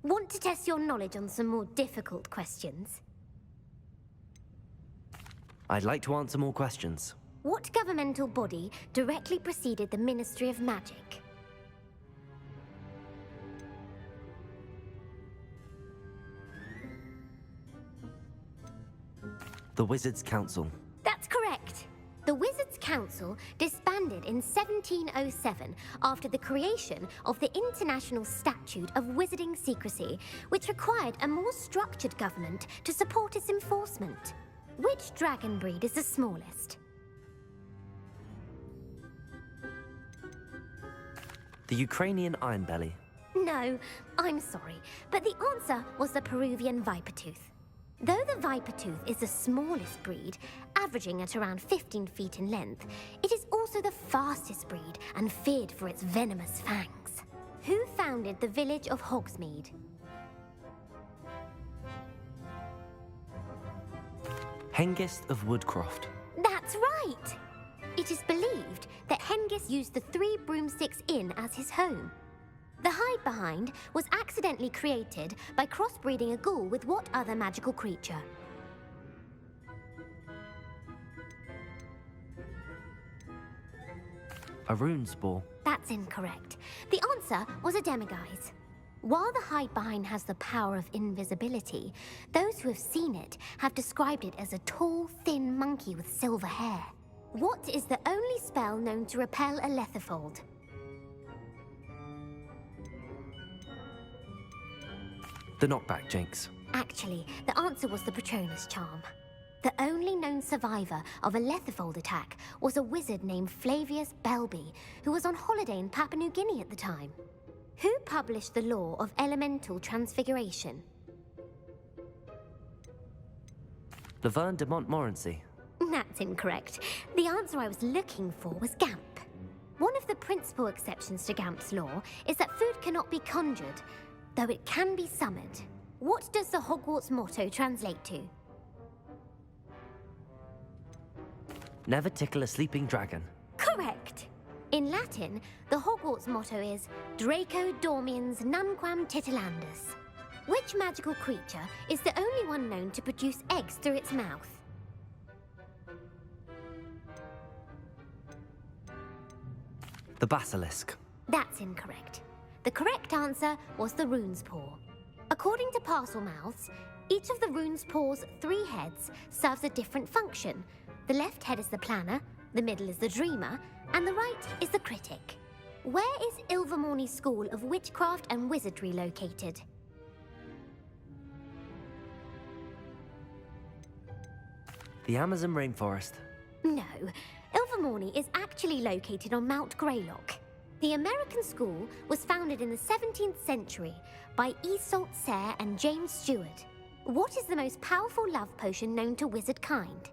Want to test your knowledge on some more difficult questions? I'd like to answer more questions. What governmental body directly preceded the Ministry of Magic? The Wizards' Council. That's correct. The Wizards' Council disbanded in 1707 after the creation of the International Statute of Wizarding Secrecy, which required a more structured government to support its enforcement. Which dragon breed is the smallest? The Ukrainian Ironbelly. No, I'm sorry, but the answer was the Peruvian Vipertooth. Though the Vipertooth is the smallest breed, averaging at around 15 feet in length, it is also the fastest breed and feared for its venomous fangs. Who founded the village of Hogsmeade? Hengist of Woodcroft. That's right! It is believed that Hengist used the Three Broomsticks Inn as his home. The hide-behind was accidentally created by crossbreeding a ghoul with what other magical creature? A Runespore. That's incorrect. The answer was a demiguise. While the hide-behind has the power of invisibility, those who have seen it have described it as a tall, thin monkey with silver hair. What is the only spell known to repel a lethifold? The Knockback Jinx. Actually, the answer was the Patronus Charm. The only known survivor of a lethifold attack was a wizard named Flavius Belby, who was on holiday in Papua New Guinea at the time. Who published the law of elemental transfiguration? Laverne de Montmorency. That's incorrect. The answer I was looking for was Gamp. One of the principal exceptions to Gamp's law is that food cannot be conjured, though it can be summoned. What does the Hogwarts motto translate to? Never tickle a sleeping dragon. Correct! In Latin, the Hogwarts motto is Draco dormiens nunquam titilandus. Which magical creature is the only one known to produce eggs through its mouth? The Basilisk. That's incorrect. The correct answer was the Runespaw. According to Parselmouths, each of the Runespaw's 3 heads serves a different function. The left head is the planner, the middle is the dreamer, and the right is the critic. Where is Ilvermorny School of Witchcraft and Wizardry located? The Amazon rainforest. No, Ilvermorny is actually located on Mount Greylock. The American school was founded in the 17th century by Iseult Sayre and James Stewart. What is the most powerful love potion known to wizard kind?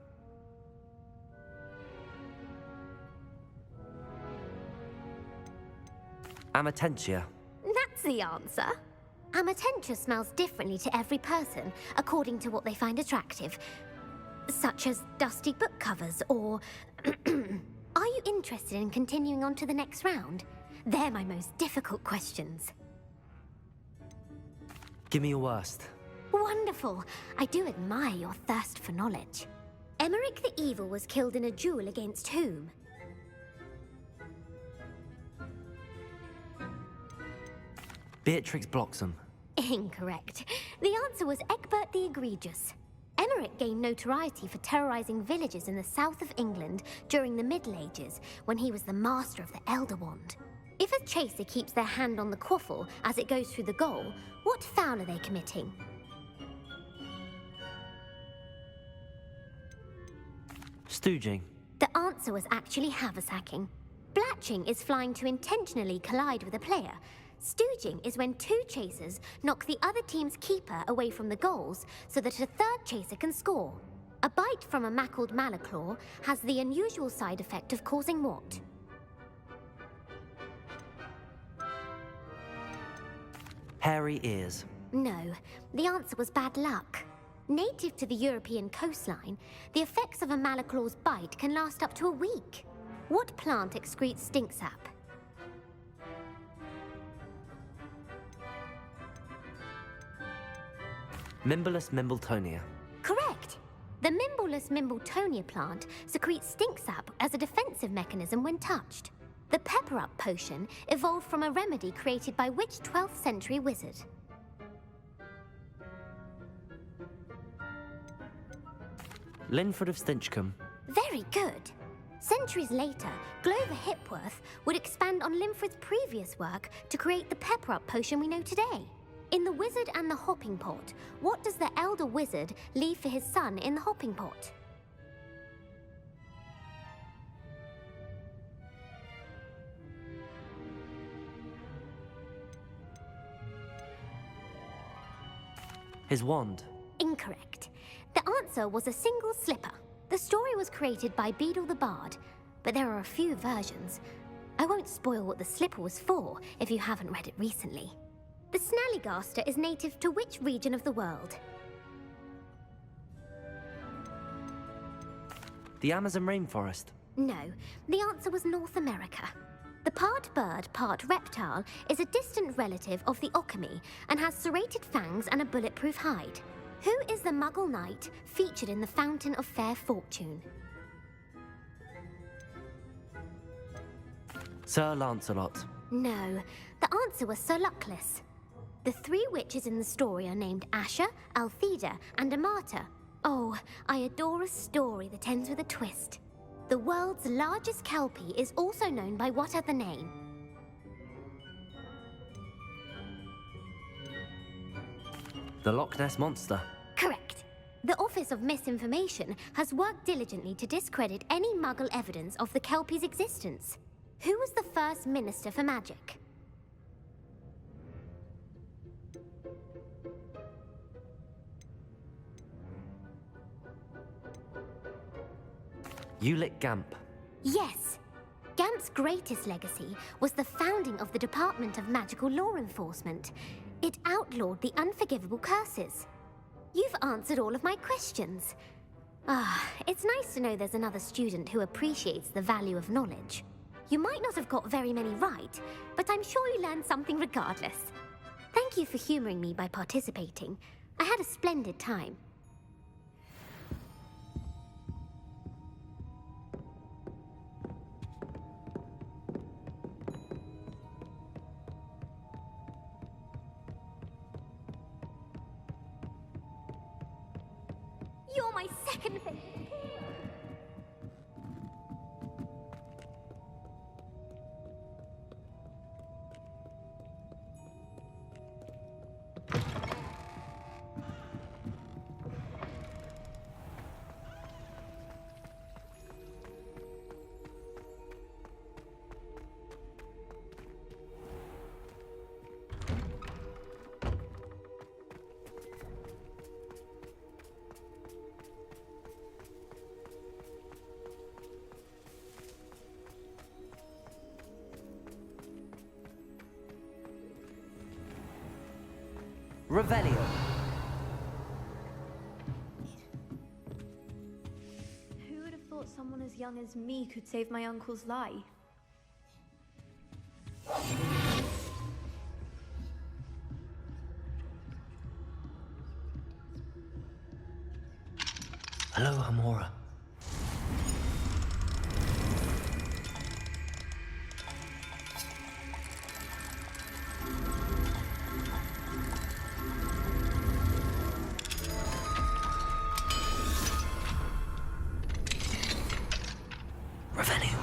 Amatentia. That's the answer. Amatentia smells differently to every person, according to what they find attractive, such as dusty book covers or... Are you interested in continuing on to the next round? They're my most difficult questions. Give me your worst. Wonderful. I do admire your thirst for knowledge. Emeric the Evil was killed in a duel against whom? Beatrix Bloxham. Incorrect. The answer was Egbert the Egregious. Emeric gained notoriety for terrorizing villages in the south of England during the Middle Ages, when he was the master of the Elder Wand. If a chaser keeps their hand on the quaffle as it goes through the goal, what foul are they committing? Stooging. The answer was actually haversacking. Blatching is flying to intentionally collide with a player. Stooging is when 2 chasers knock the other team's keeper away from the goals so that a 3rd chaser can score. A bite from a mackled malaclaw has the unusual side effect of causing what? Hairy ears. No, the answer was bad luck. Native to the European coastline, the effects of a malaclaw's bite can last up to a week. What plant excretes stink sap? Mimbolus Mimbletonia. Correct. The Mimbolus Mimbletonia plant secretes stink sap as a defensive mechanism when touched. The Pepper Up potion evolved from a remedy created by which 12th century wizard? Linford of Stinchcombe. Very good. Centuries later, Glover Hipworth would expand on Linford's previous work to create the Pepper Up potion we know today. In The Wizard and the Hopping Pot, what does the elder wizard leave for his son in the hopping pot? His wand. Incorrect. The answer was a single slipper. The story was created by Beadle the Bard, but there are a few versions. I won't spoil what the slipper was for if you haven't read it recently. The Snallygaster is native to which region of the world? The Amazon rainforest. No, the answer was North America. The part bird, part reptile is a distant relative of the Occamy and has serrated fangs and a bulletproof hide. Who is the Muggle knight featured in the Fountain of Fair Fortune? Sir Lancelot. No, the answer was Sir Luckless. The three witches in the story are named Asher, Altheda, and Amata. Oh, I adore a story that ends with a twist. The world's largest kelpie is also known by what other name? The Loch Ness Monster. Correct. The Office of Misinformation has worked diligently to discredit any Muggle evidence of the kelpie's existence. Who was the first Minister for Magic? Ulick Gamp. Yes. Gamp's greatest legacy was the founding of the Department of Magical Law Enforcement. It outlawed the unforgivable curses. You've answered all of my questions. It's nice to know there's another student who appreciates the value of knowledge. You might not have got very many right, but I'm sure you learned something regardless. Thank you for humoring me by participating. I had a splendid time. You're my second favorite hero. Revelio. Who would have thought someone as young as me could save my uncle's life? Hello, Amora. Revelio.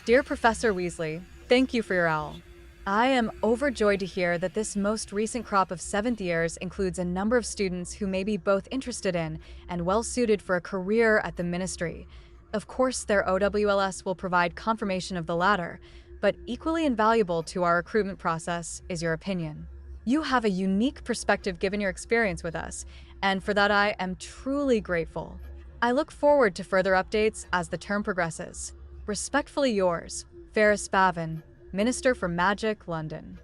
Dear Professor Weasley, thank you for your owl. I am overjoyed to hear that this most recent crop of 7th years includes a number of students who may be both interested in and well suited for a career at the Ministry. Of course, their OWLS will provide confirmation of the latter, but equally invaluable to our recruitment process is your opinion. You have a unique perspective given your experience with us, and for that I am truly grateful. I look forward to further updates as the term progresses. Respectfully yours, Ferris Spavin, Minister for Magic, London.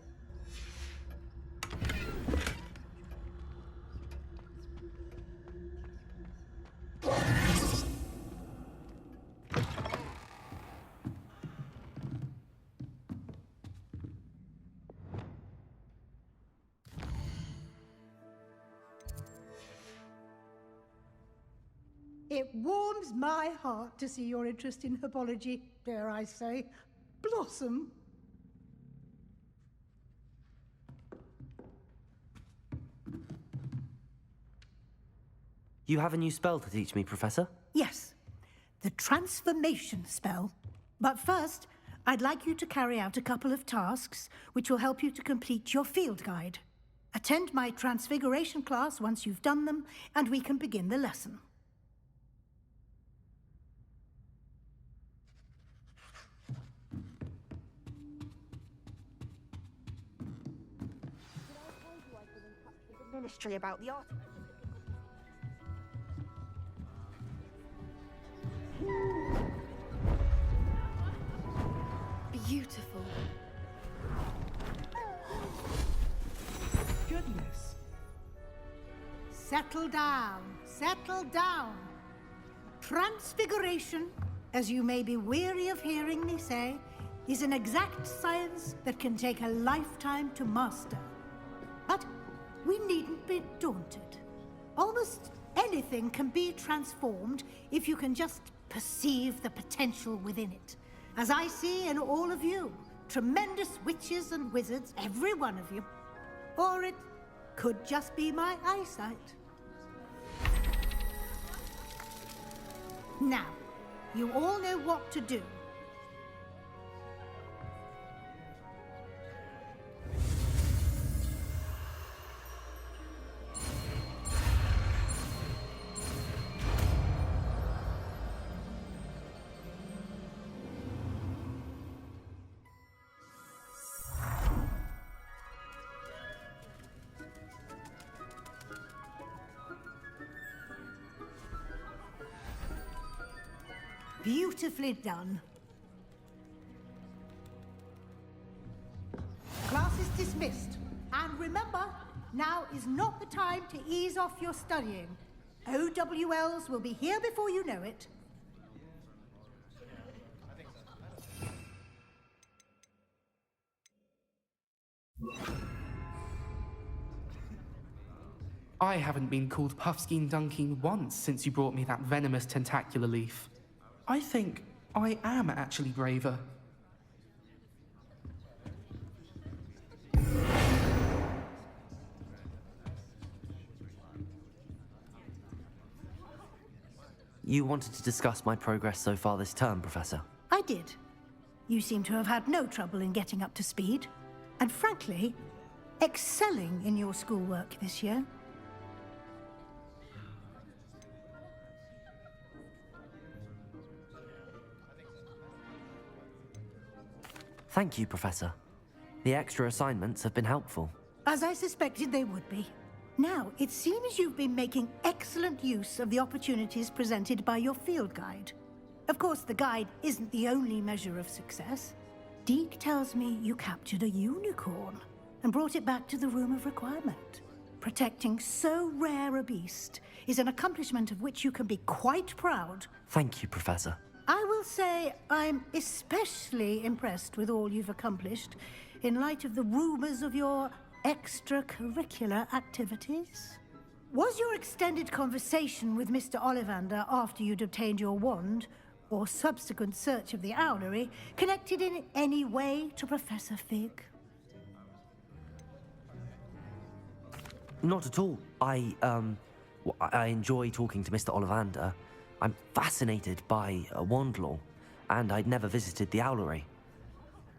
It warms my heart to see your interest in herbology, dare I say, blossom. You have a new spell to teach me, Professor? Yes, the transformation spell. But first, I'd like you to carry out a couple of tasks which will help you to complete your field guide. Attend my transfiguration class once you've done them, and we can begin the lesson. Ministry about the art. Beautiful. Goodness. Settle down, settle down. Transfiguration, as you may be weary of hearing me say, is an exact science that can take a lifetime to master. But we needn't be daunted. Almost anything can be transformed if you can just perceive the potential within it. As I see in all of you, tremendous witches and wizards, every one of you. Or it could just be my eyesight. Now, you all know what to do. Beautifully done. Class is dismissed. And remember, now is not the time to ease off your studying. OWLs will be here before you know it. I haven't been called Puffskein Dunking once since you brought me that venomous tentacular leaf. I think I am actually braver. You wanted to discuss my progress so far this term, Professor? I did. You seem to have had no trouble in getting up to speed. And frankly, excelling in your schoolwork this year. Thank you, Professor. The extra assignments have been helpful. As I suspected they would be. Now, it seems you've been making excellent use of the opportunities presented by your field guide. Of course, the guide isn't the only measure of success. Deke tells me you captured a unicorn and brought it back to the Room of Requirement. Protecting so rare a beast is an accomplishment of which you can be quite proud. Thank you, Professor. I will say I'm especially impressed with all you've accomplished in light of the rumors of your extracurricular activities. Was your extended conversation with Mr. Ollivander after you'd obtained your wand, or subsequent search of the owlery, connected in any way to Professor Fig? Not at all. I enjoy talking to Mr. Ollivander. I'm fascinated by wand law, and I'd never visited the owlery.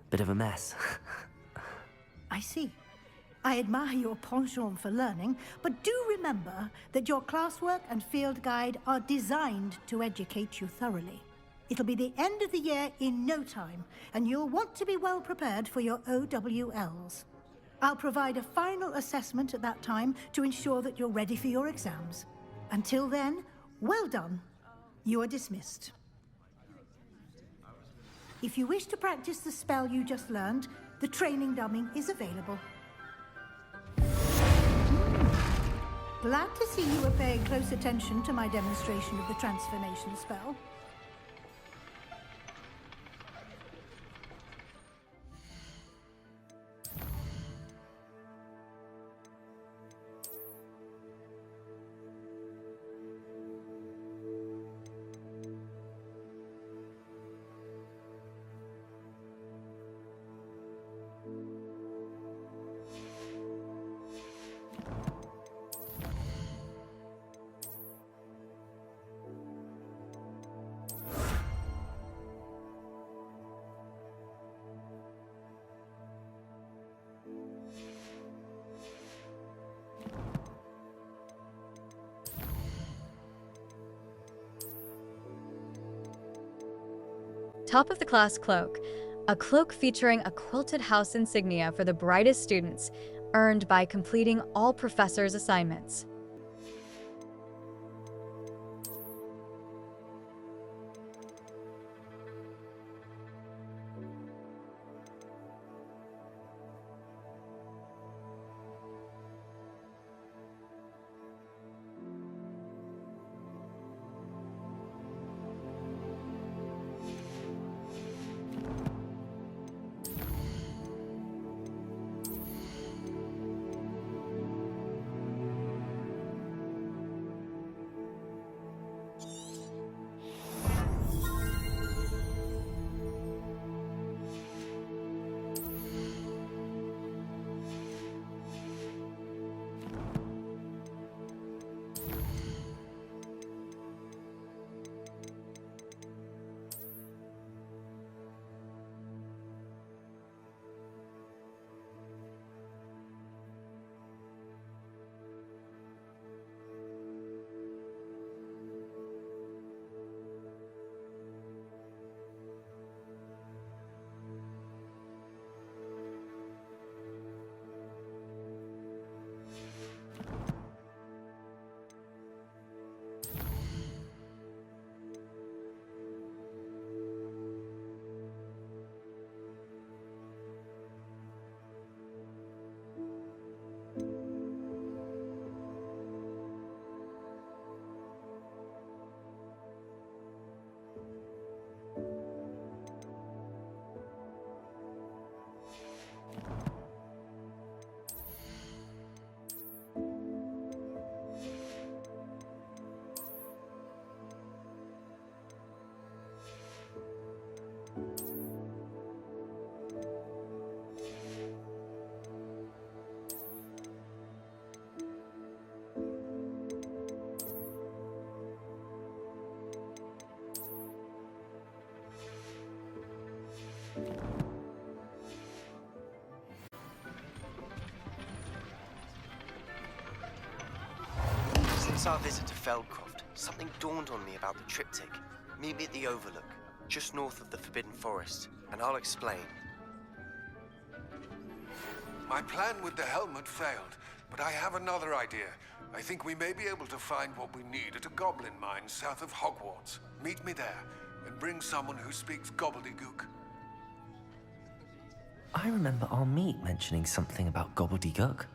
Bit of a mess. I see. I admire your penchant for learning, but do remember that your classwork and field guide are designed to educate you thoroughly. It'll be the end of the year in no time, and you'll want to be well prepared for your OWLs. I'll provide a final assessment at that time to ensure that you're ready for your exams. Until then, well done. You are dismissed. If you wish to practice the spell you just learned, the training dummy is available. Glad to see you were paying close attention to my demonstration of the transformation spell. top of the class cloak, a cloak featuring a quilted house insignia for the brightest students, earned by completing all professors' assignments. Since our visit to Feldcroft, something dawned on me about the triptych. Meet me at the Overlook, just north of the Forbidden Forest, and I'll explain. My plan with the helmet failed, but I have another idea. I think we may be able to find what we need at a goblin mine south of Hogwarts. Meet me there, and bring someone who speaks gobbledygook. I remember our meet mentioning something about gobbledygook.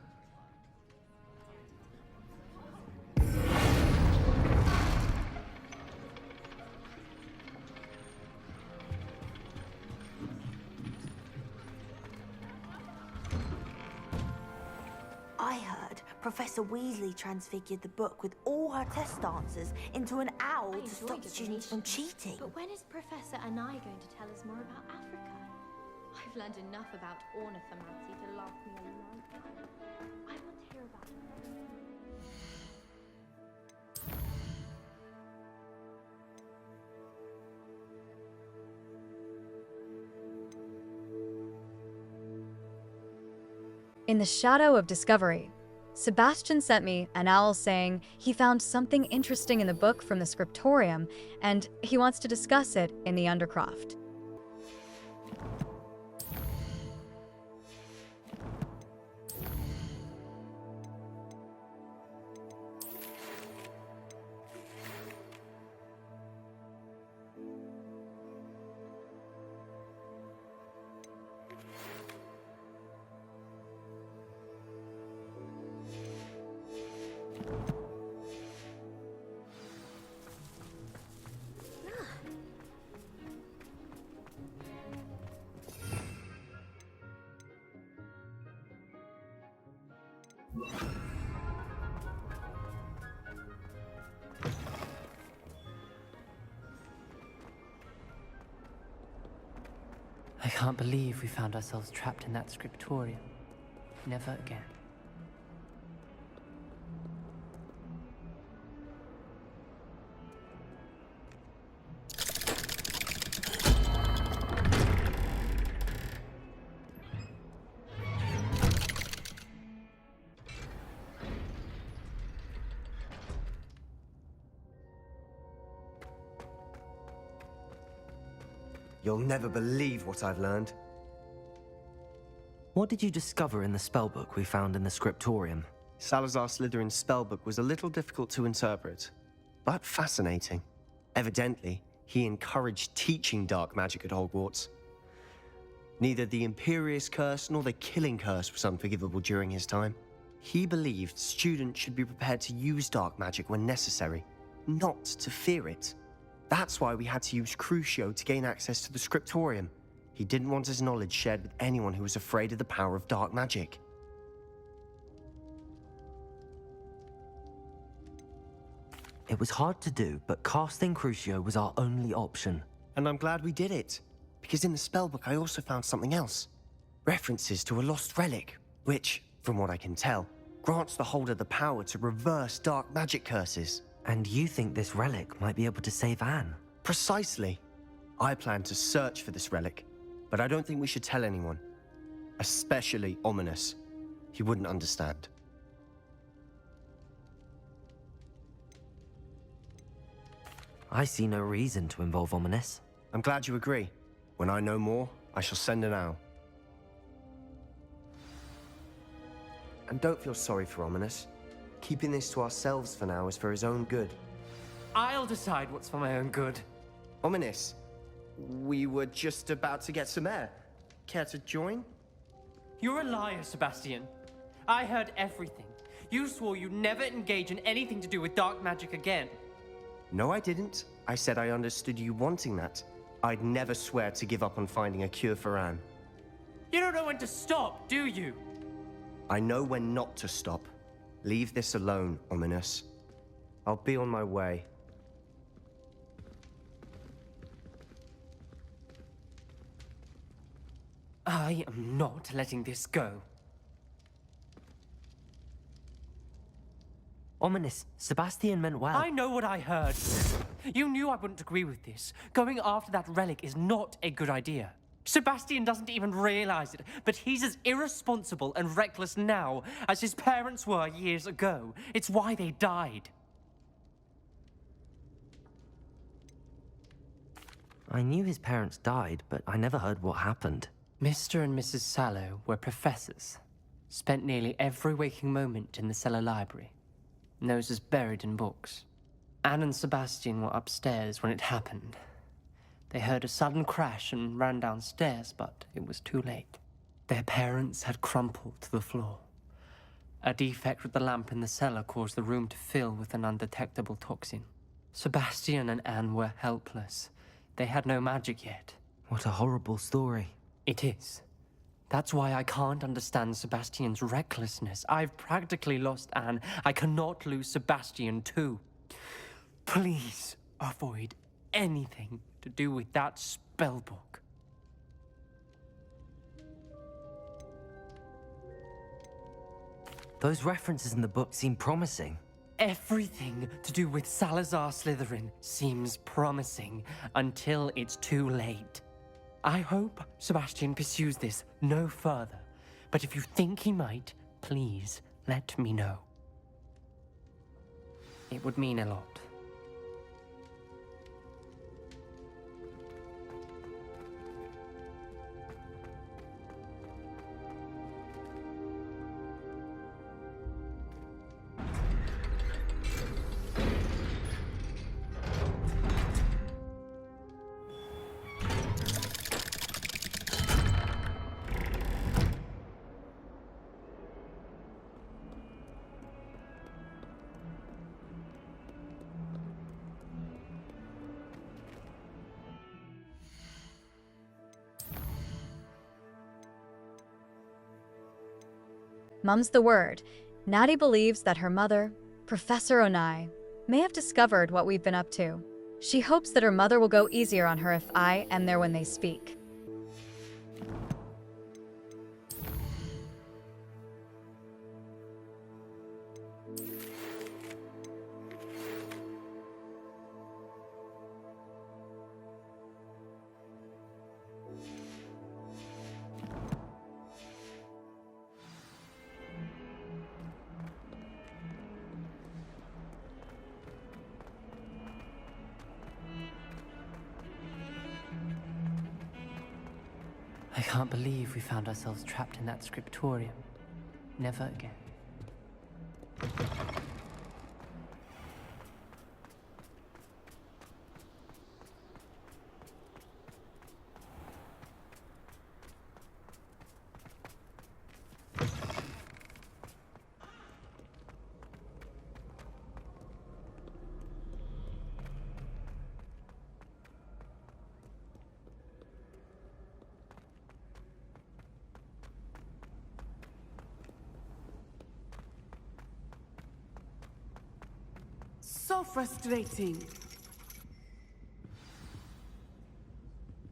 I heard Professor Weasley transfigured the book with all her test answers into an owl to stop students from cheating. But when is Professor Anai going to tell us more about Africa? I've learned enough about ornithoplasty to last me a long time. I want to hear about it. In the shadow of discovery, Sebastian sent me an owl saying he found something interesting in the book from the scriptorium and he wants to discuss it in the Undercroft. I can't believe we found ourselves trapped in that scriptorium. Never again. You'll never believe what I've learned. What did you discover in the spellbook we found in the scriptorium? Salazar Slytherin's spellbook was a little difficult to interpret, but fascinating. Evidently, he encouraged teaching dark magic at Hogwarts. Neither the Imperious Curse nor the Killing Curse was unforgivable during his time. He believed students should be prepared to use dark magic when necessary, not to fear it. That's why we had to use Crucio to gain access to the scriptorium. He didn't want his knowledge shared with anyone who was afraid of the power of dark magic. It was hard to do, but casting Crucio was our only option. And I'm glad we did it, because in the spellbook I also found something else. References to a lost relic, which, from what I can tell, grants the holder the power to reverse dark magic curses. And you think this relic might be able to save Anne? Precisely. I plan to search for this relic, but I don't think we should tell anyone. Especially Ominous. He wouldn't understand. I see no reason to involve Ominous. I'm glad you agree. When I know more, I shall send an owl. And don't feel sorry for Ominous. Keeping this to ourselves for now is for his own good. I'll decide what's for my own good. Ominous, we were just about to get some air. Care to join? You're a liar, Sebastian. I heard everything. You swore you'd never engage in anything to do with dark magic again. No, I didn't. I said I understood you wanting that. I'd never swear to give up on finding a cure for Anne. You don't know when to stop, do you? I know when not to stop. Leave this alone, Ominous. I'll be on my way. I am not letting this go. Ominous, Sebastian meant well. I know what I heard. You knew I wouldn't agree with this. Going after that relic is not a good idea. Sebastian doesn't even realize it, but he's as irresponsible and reckless now as his parents were years ago. It's why they died. I knew his parents died, but I never heard what happened. Mr. and Mrs. Sallow were professors. Spent nearly every waking moment in the cellar library. Noses buried in books. Anne and Sebastian were upstairs when it happened. They heard a sudden crash and ran downstairs, but it was too late. Their parents had crumpled to the floor. A defect with the lamp in the cellar caused the room to fill with an undetectable toxin. Sebastian and Anne were helpless. They had no magic yet. What a horrible story. It is. That's why I can't understand Sebastian's recklessness. I've practically lost Anne. I cannot lose Sebastian too. Please avoid anything to do with that spellbook. Those references in the book seem promising. Everything to do with Salazar Slytherin seems promising until it's too late. I hope Sebastian pursues this no further, but if you think he might, please let me know. It would mean a lot. Mum's the word. Natty believes that her mother, Professor Onai, may have discovered what we've been up to. She hopes that her mother will go easier on her if I am there when they speak. can't believe we found ourselves trapped in that scriptorium. Never again. So frustrating.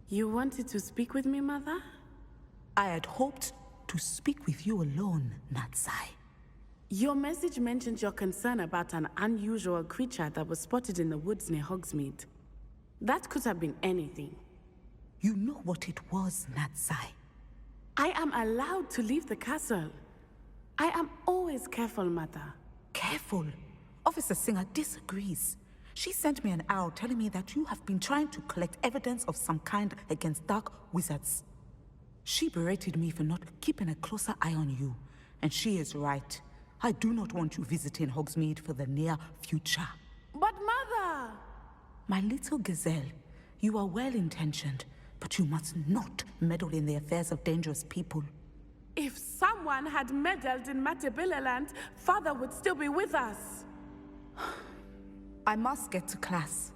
You wanted to speak with me, Mother? I had hoped to speak with you alone, Natsai. Your message mentioned your concern about an unusual creature that was spotted in the woods near Hogsmeade. That could have been anything. You know what it was, Natsai. I am allowed to leave the castle. I am always careful, Mother. Careful? Officer Singer disagrees. She sent me an owl telling me that you have been trying to collect evidence of some kind against dark wizards. She berated me for not keeping a closer eye on you, and she is right. I do not want you visiting Hogsmeade for the near future. But Mother! My little gazelle, you are well-intentioned, but you must not meddle in the affairs of dangerous people. If someone had meddled in Matabeleland, Father would still be with us. I must get to class.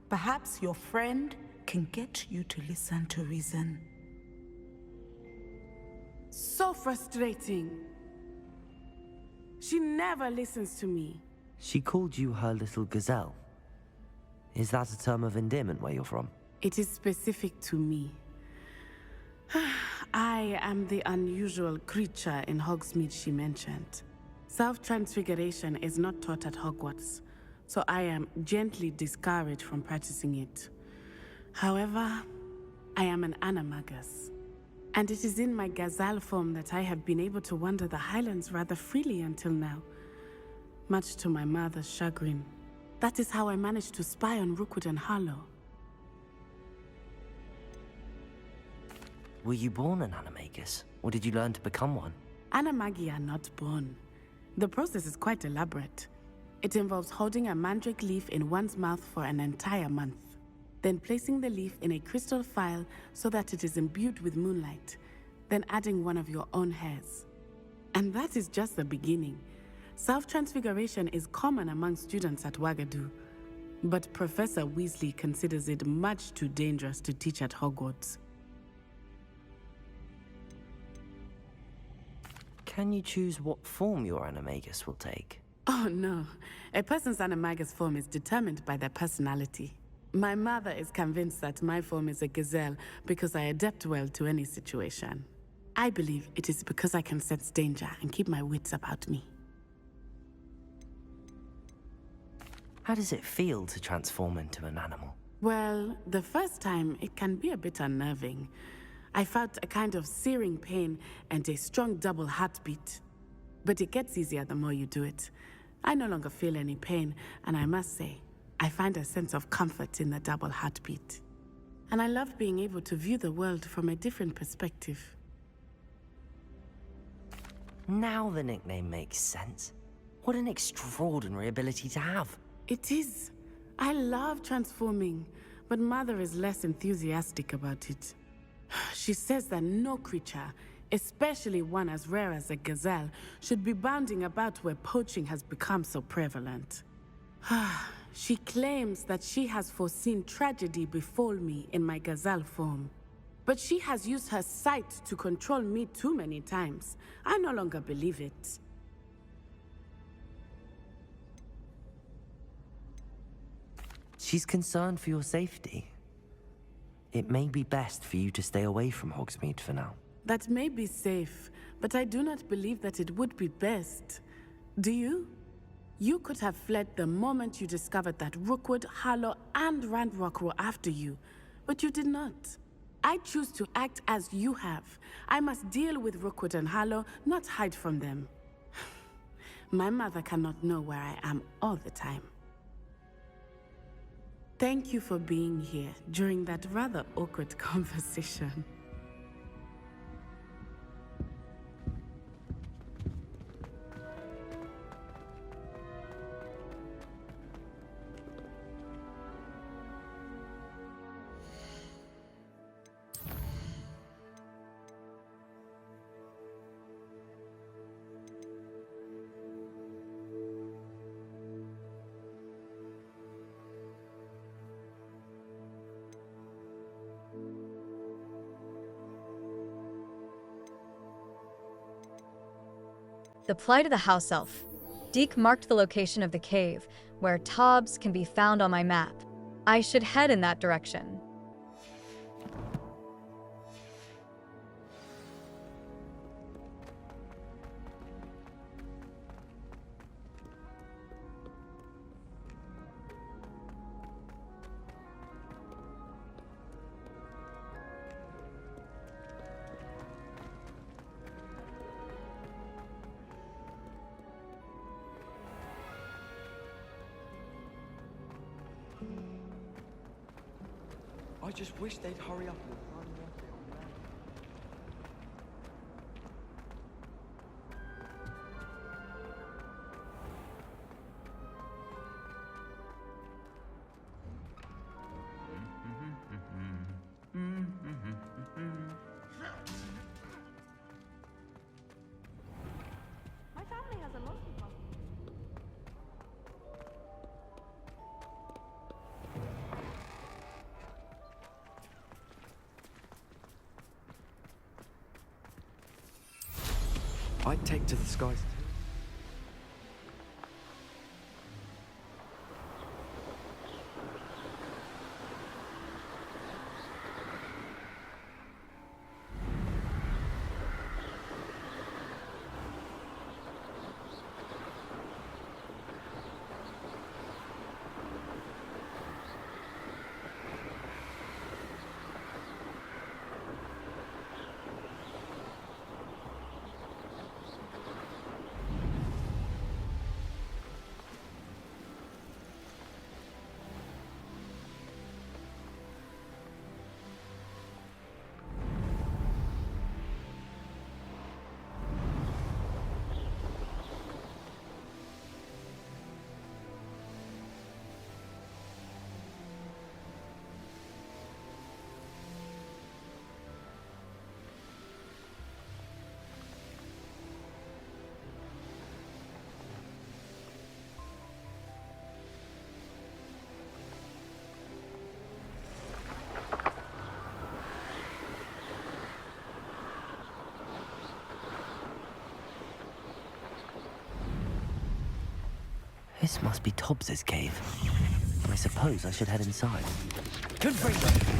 Perhaps your friend can get you to listen to reason. So frustrating. She never listens to me. She called you her little gazelle. Is that a term of endearment where you're from? It is specific to me. I am the unusual creature in Hogsmeade she mentioned. Self-transfiguration is not taught at Hogwarts, so I am gently discouraged from practicing it. However, I am an animagus, and it is in my gazelle form that I have been able to wander the Highlands rather freely until now, much to my mother's chagrin. That is how I managed to spy on Rookwood and Harlow. Were you born an animagus, or did you learn to become one? Animagi are not born. The process is quite elaborate. It involves holding a mandrake leaf in one's mouth for an entire month, then placing the leaf in a crystal phial so that it is imbued with moonlight, then adding one of your own hairs. And that is just the beginning. Self-transfiguration is common among students at Wagadu, but Professor Weasley considers it much too dangerous to teach at Hogwarts. Can you choose what form your animagus will take? Oh no, a person's animagus form is determined by their personality. My mother is convinced that my form is a gazelle because I adapt well to any situation. I believe it is because I can sense danger and keep my wits about me. How does it feel to transform into an animal? Well, the first time it can be a bit unnerving. I felt a kind of searing pain and a strong double heartbeat. But it gets easier the more you do it. I no longer feel any pain, and I must say, I find a sense of comfort in the double heartbeat. And I love being able to view the world from a different perspective. Now the nickname makes sense. What an extraordinary ability to have. It is. I love transforming, but Mother is less enthusiastic about it. She says that no creature, especially one as rare as a gazelle, should be bounding about where poaching has become so prevalent. She claims that she has foreseen tragedy befall me in my gazelle form. But she has used her sight to control me too many times. I no longer believe it. She's concerned for your safety. It may be best for you to stay away from Hogsmeade for now. That may be safe, but I do not believe that it would be best. Do you? You could have fled the moment you discovered that Rookwood, Harlow, and Ranrock were after you, but you did not. I choose to act as you have. I must deal with Rookwood and Harlow, not hide from them. My mother cannot know where I am all the time. Thank you for being here during that rather awkward conversation. the plight of the house elf. Deke marked the location of the cave, where Tobbs can be found on my map. I should head in that direction. I just wish they'd hurry up and run walk it on land. My family has a lot of money. I'd take to the skies. This must be Tobbs's cave. I suppose I should head inside. Good freedom!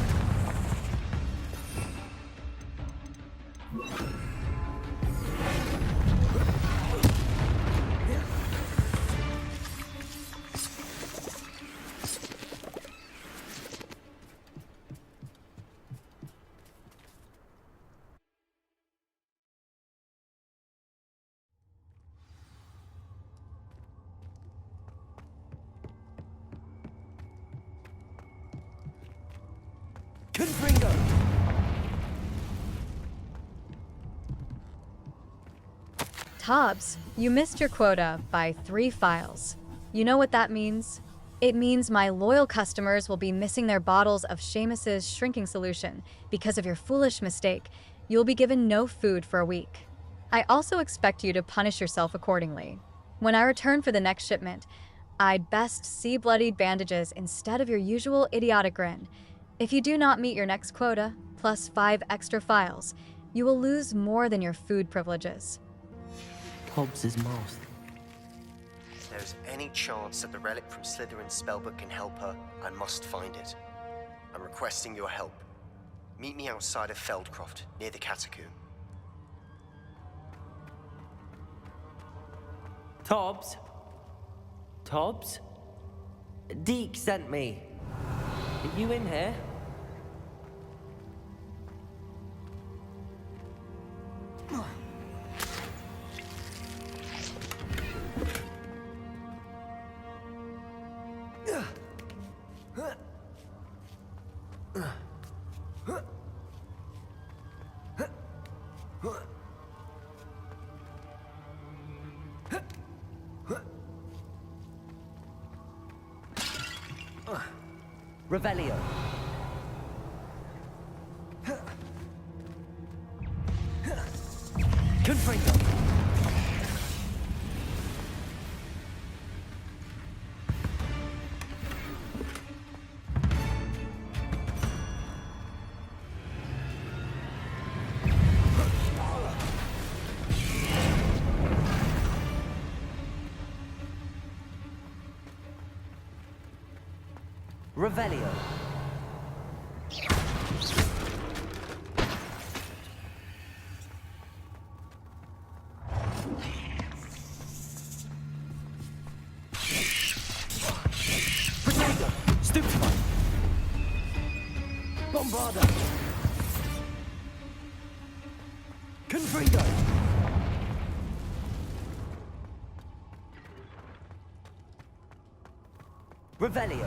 Tobbs, you missed your quota by 3 files. You know what that means? It means my loyal customers will be missing their bottles of Seamus's shrinking solution because of your foolish mistake. You'll be given no food for a week. I also expect you to punish yourself accordingly. When I return for the next shipment, I'd best see bloodied bandages instead of your usual idiotic grin. If you do not meet your next quota, plus 5 extra files, you will lose more than your food privileges. Tobbs's mask. If there's any chance that the relic from Slytherin's spellbook can help her, I must find it. I'm requesting your help. Meet me outside of Feldcroft, near the Catacomb. Tobbs? Tobbs? Deke sent me. Are you in here? Revelio. Confringo. Revelio. Potato. Stupefy. Bombarda. Confringo. Revelio.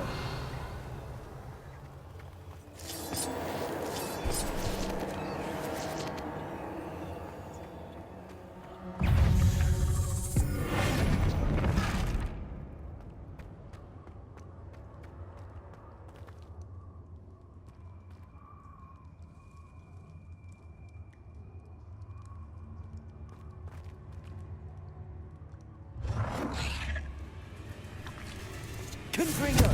Confringo.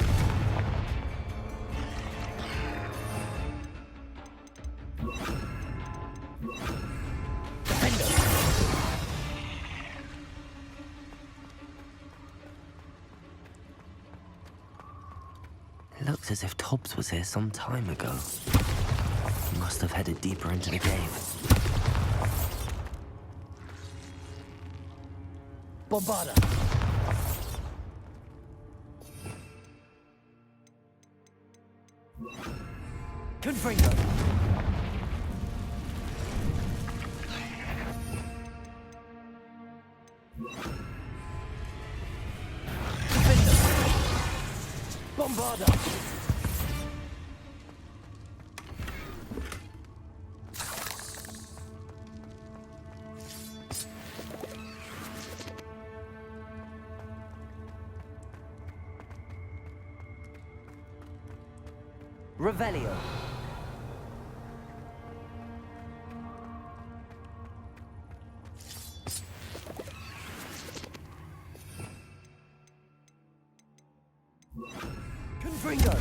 It looks as if Tobbs was here some time ago. He must have headed deeper into the cave. Bombarda! Confringo! Bombarda! Revelio. Confringo.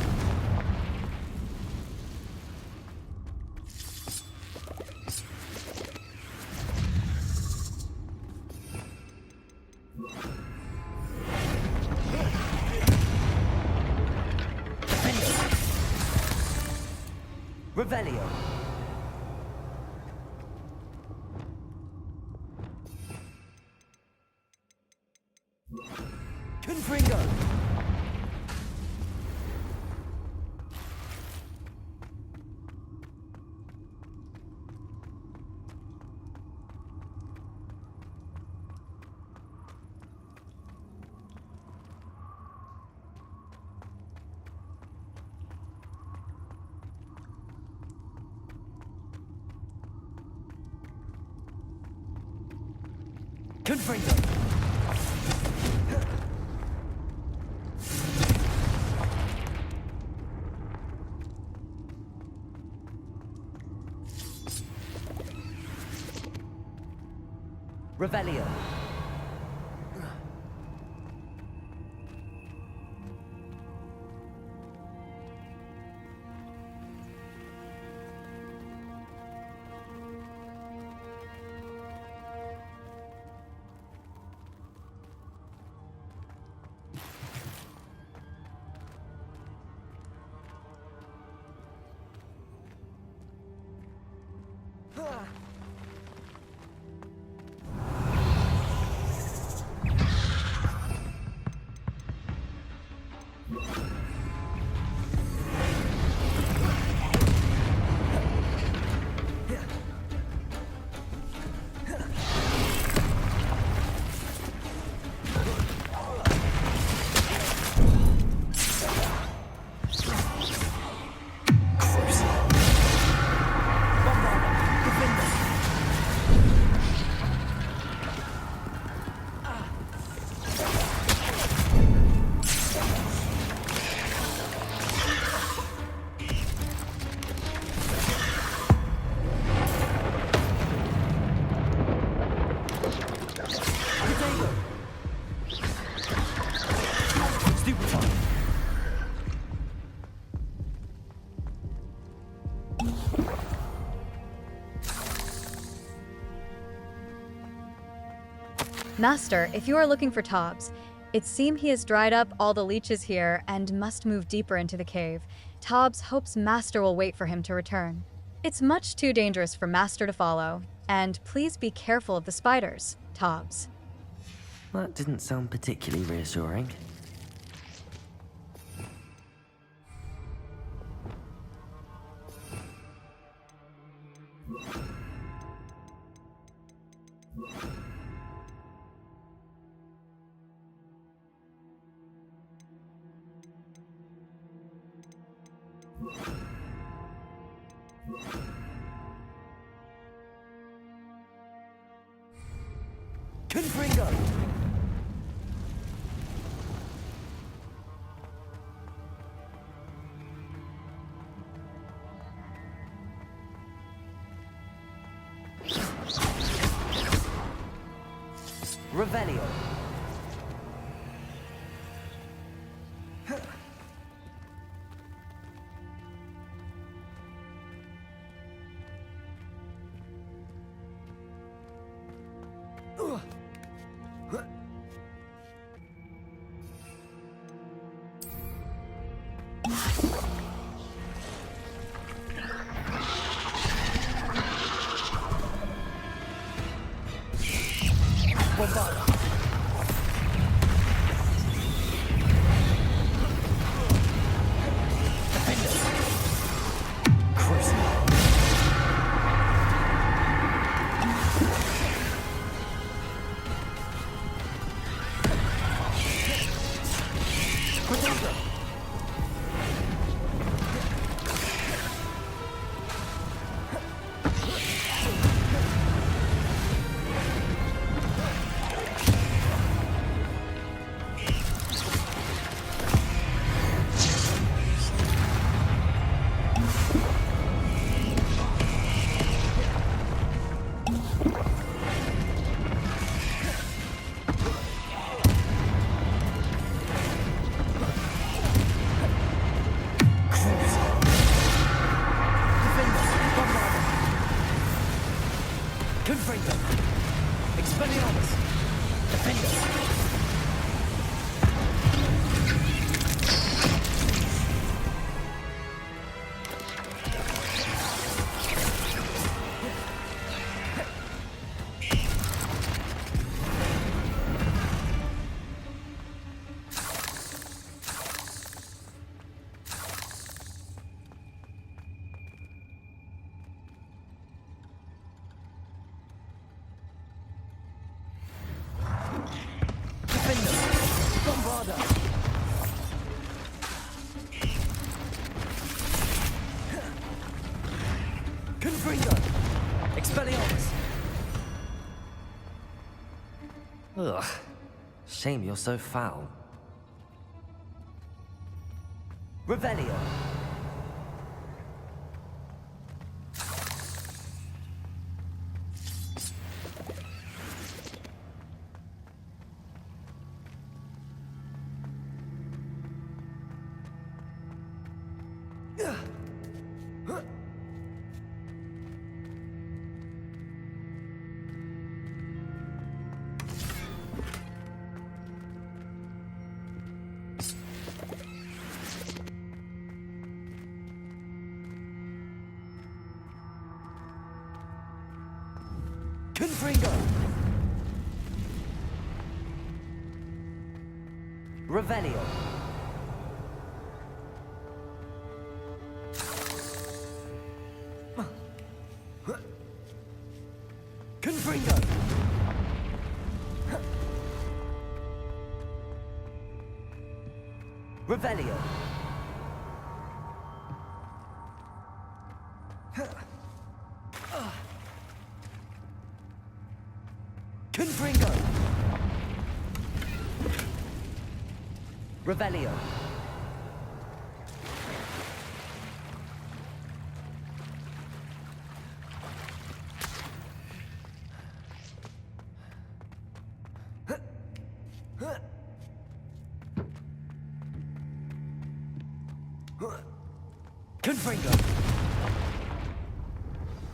Revelio. Confringo. Confringo. Revelio. Master, if you are looking for Tobbs, It seems he has dried up all the leeches here and must move deeper into the cave. Tobbs hopes Master will wait for him to return. It's much too dangerous for Master to follow, and please be careful of the spiders, Tobbs. That didn't sound particularly reassuring. Confringo! Revelio. Ugh. Shame you're so foul. Revelio. Confringo! Revelio! Confringo! Revelio! Confringo! Revelio! Confringo!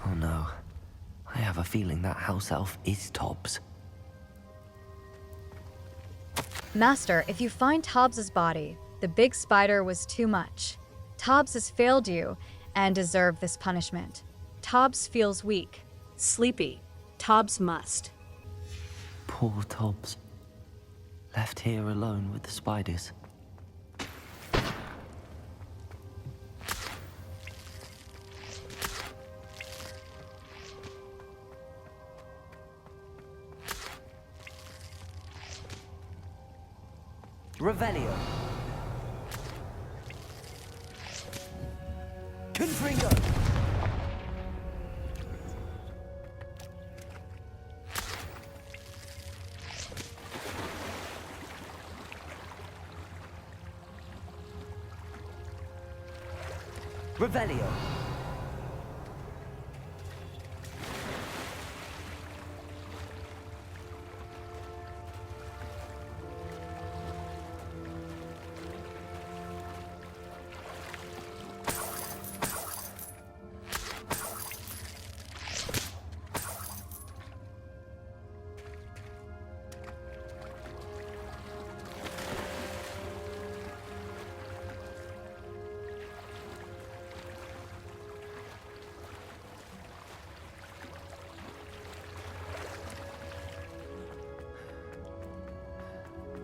Oh no. I have a feeling that house elf is Tobbs. Master, if you find Tobbs's body, the big spider was too much. Tobbs has failed you and deserved this punishment. Tobbs feels weak. Sleepy. Tobbs must. Poor Tobbs. Left here alone with the spiders. Revelio. Confringo. Revelio.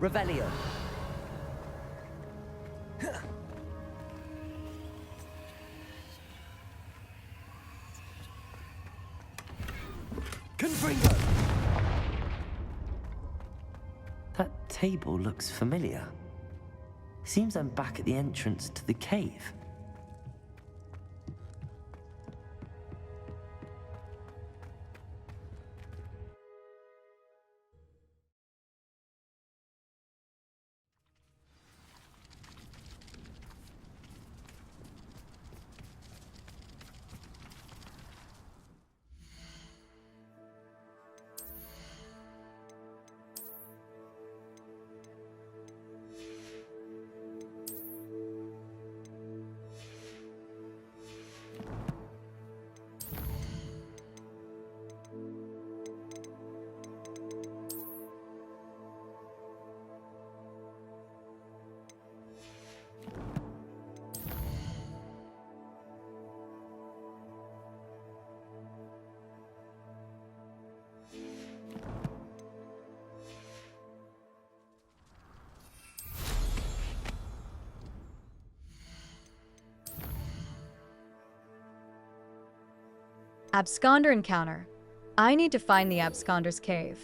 Revelio. Confringo. That table looks familiar. Seems I'm back at the entrance to the cave. Absconder encounter. I need to find the Absconder's cave.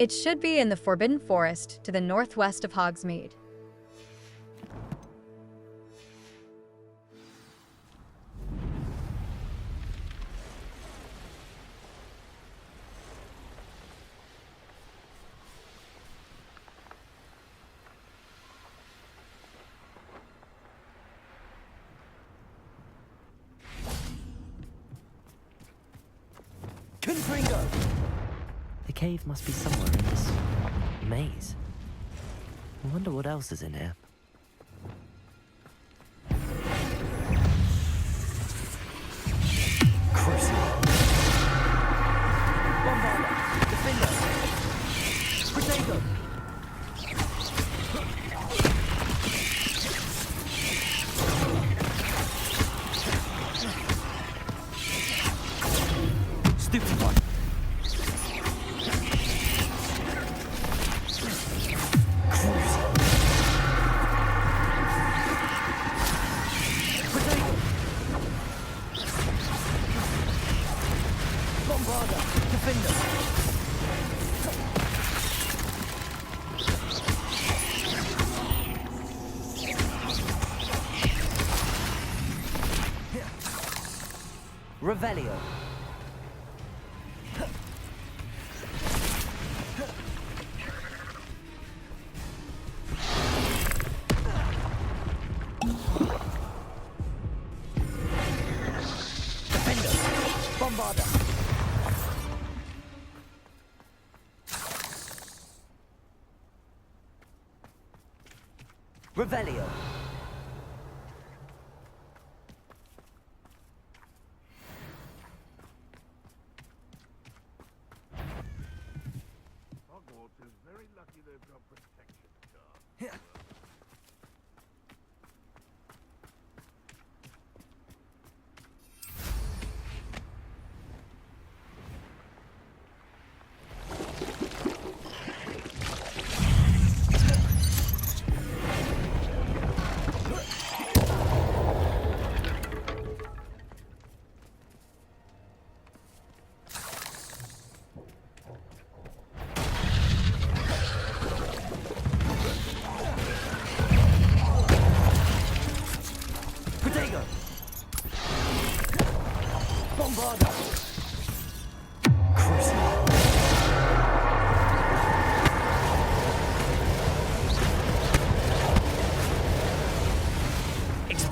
It should be in the Forbidden Forest to the northwest of Hogsmeade. Confringo! The cave must be somewhere in this maze. I wonder what else is in here. Crucible. Bombarda! Defender! Protego! Stupefy! Revelio. Defender. Bombarda. Revelio. Hogwarts is very lucky they've got protection guards.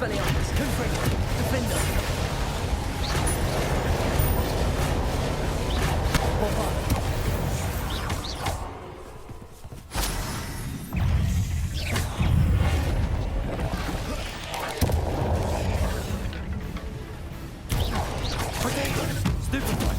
Expelliarmus, Confringo, Defender. Bombarda. Stupefy.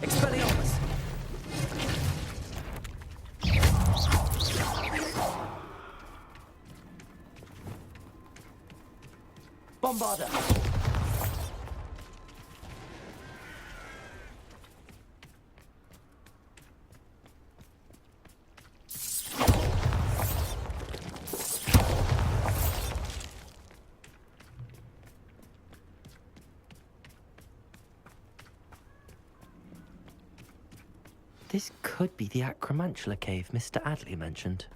Expelliarmus. Bombarda. This could be the Acromantula cave Mr. Adley mentioned.